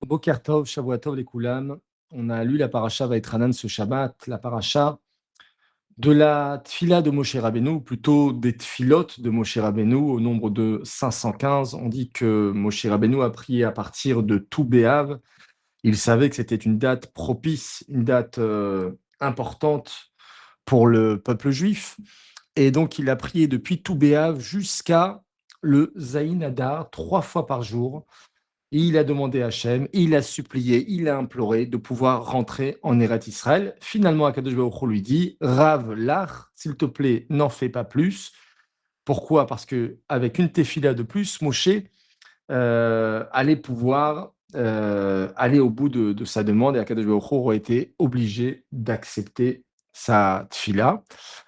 Boker Tov, Shavua Tov, les Koulam. On a lu la paracha Vaïtranan ce Shabbat, la paracha de la tfila de Moshe Rabbeinu, ou plutôt des tfilotes de Moshe Rabbeinu, au nombre de 515. On dit que Moshe Rabbeinu a prié à partir de Tou Béav. Il savait que c'était une date propice, une date importante pour le peuple juif. Et donc, il a prié depuis Tou Béav jusqu'à le Zayin Adar, 3 fois par jour. Et il a demandé à Hachem, il a supplié, il a imploré de pouvoir rentrer en Eretz Israël. Finalement, Akadosh Baruch Hu lui dit, Rav Lach, s'il te plaît, n'en fais pas plus. Pourquoi? Parce que avec une tefila de plus, Moshe allait pouvoir aller au bout de sa demande et Akadosh Baruch Hu aurait été obligé d'accepter sa tefila.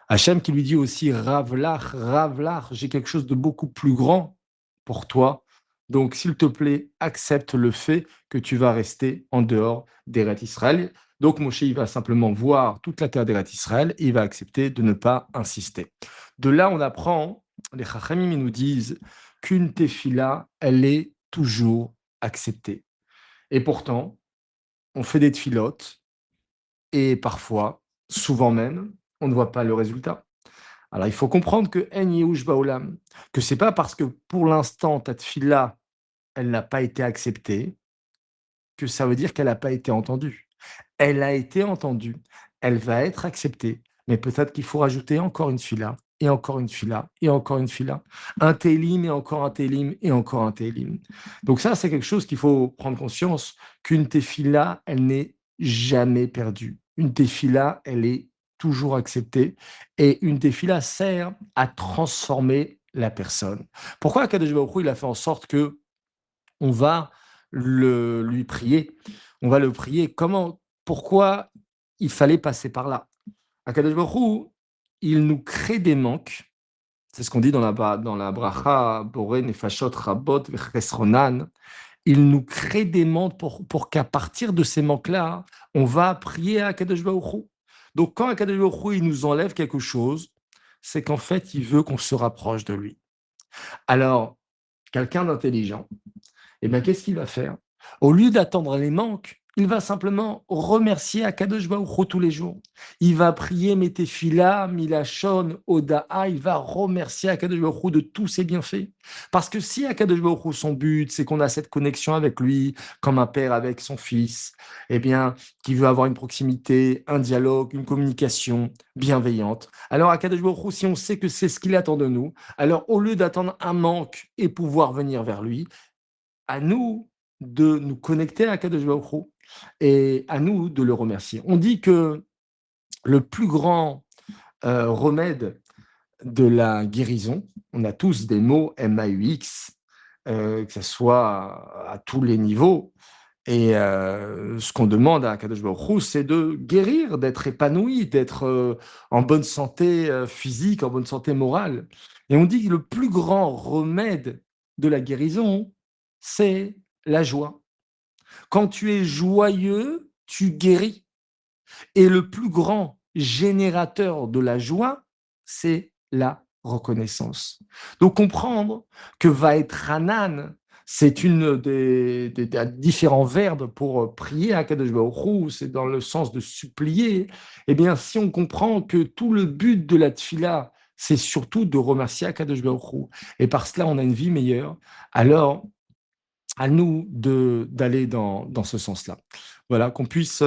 Hachem qui lui dit aussi, Rav Lach, j'ai quelque chose de beaucoup plus grand pour toi. Donc, s'il te plaît, accepte le fait que tu vas rester en dehors d'Eretz Israël. Donc, Moshe, il va simplement voir toute la terre d'Eretz Israël et il va accepter de ne pas insister. De là, on apprend, les Chachamim ils nous disent qu'une tefila, elle est toujours acceptée. Et pourtant, on fait des tefilotes et parfois, souvent même, on ne voit pas le résultat. Alors, il faut comprendre que En Yehush Baolam, que c'est pas parce que pour l'instant, ta tefila, elle n'a pas été acceptée, que ça veut dire qu'elle n'a pas été entendue. Elle a été entendue, elle va être acceptée, mais peut-être qu'il faut rajouter encore une fila, et encore une fila, et encore une fila, un télim, et encore un télim, et encore un télim. Donc ça, c'est quelque chose qu'il faut prendre conscience, qu'une tefila, elle n'est jamais perdue. Une tefila, elle est toujours acceptée, et une tefila sert à transformer la personne. Pourquoi Kadosh Baruch Hu, il a fait en sorte que on va lui prier. On va le prier. Comment, pourquoi il fallait passer par là? Akadosh Baruch Hu, il nous crée des manques. C'est ce qu'on dit dans la bracha, Boré, Nefashot, Rabot, Vechesronan. Il nous crée des manques pour qu'à partir de ces manques-là, on va prier à Akadosh Baruch Hu. Donc, quand Akadosh Baruch Hu, il nous enlève quelque chose, c'est qu'en fait, il veut qu'on se rapproche de lui. Alors, quelqu'un d'intelligent, eh bien, qu'est-ce qu'il va faire? Au lieu d'attendre les manques, il va simplement remercier Akadosh Baruch Hu tous les jours. Il va prier Metefila, Milachon, Oda'a, il va remercier Akadosh Baruch Hu de tous ses bienfaits. Parce que si Akadosh Baruch Hu, son but, c'est qu'on a cette connexion avec lui, comme un père avec son fils, eh bien, qui veut avoir une proximité, un dialogue, une communication bienveillante. Alors Akadosh Baruch Hu, si on sait que c'est ce qu'il attend de nous, alors au lieu d'attendre un manque et pouvoir venir vers lui, à nous de nous connecter à Kadosh Baruch Hu et à nous de le remercier. On dit que le plus grand remède de la guérison, on a tous des mots MAUX, que ce soit à tous les niveaux, et ce qu'on demande à Kadosh Baruch Hu, c'est de guérir, d'être épanoui, d'être en bonne santé physique, en bonne santé morale. Et on dit que le plus grand remède de la guérison, c'est la joie. Quand tu es joyeux, tu guéris. Et le plus grand générateur de la joie, c'est la reconnaissance. Donc comprendre que va être Hanan, c'est une des différents verbes pour prier à Kadosh Baruch Hu, c'est dans le sens de supplier. Eh bien, si on comprend que tout le but de la tfila, c'est surtout de remercier Akadosh Baruch Hu, et par cela on a une vie meilleure, alors à nous d'aller dans ce sens-là. Voilà, qu'on puisse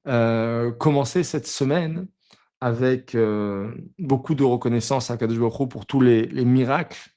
commencer cette semaine avec beaucoup de reconnaissance à Kadosh Baruch Hu pour tous les miracles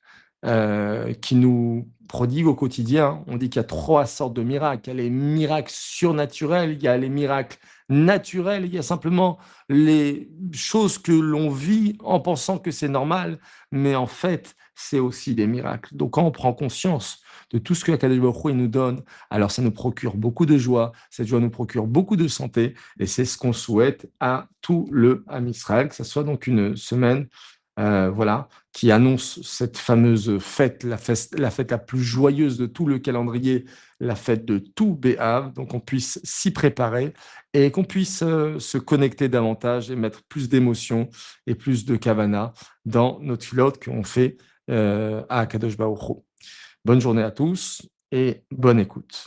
qui nous prodigue au quotidien. On dit qu'il y a 3 sortes de miracles. Il y a les miracles surnaturels, il y a les miracles naturels, il y a simplement les choses que l'on vit en pensant que c'est normal, mais en fait, c'est aussi des miracles. Donc, quand on prend conscience de tout ce que Akadosh Baruch Hu il nous donne, alors ça nous procure beaucoup de joie, cette joie nous procure beaucoup de santé, et c'est ce qu'on souhaite à tout le Ham Israël, que ce soit donc une semaine voilà, qui annonce cette fameuse fête, la fête la plus joyeuse de tout le calendrier, la fête de tout Béhav, donc on puisse s'y préparer et qu'on puisse se connecter davantage et mettre plus d'émotion et plus de kavana dans notre filote qu'on fait à Kadosh Baruch Hu. Bonne journée à tous et bonne écoute.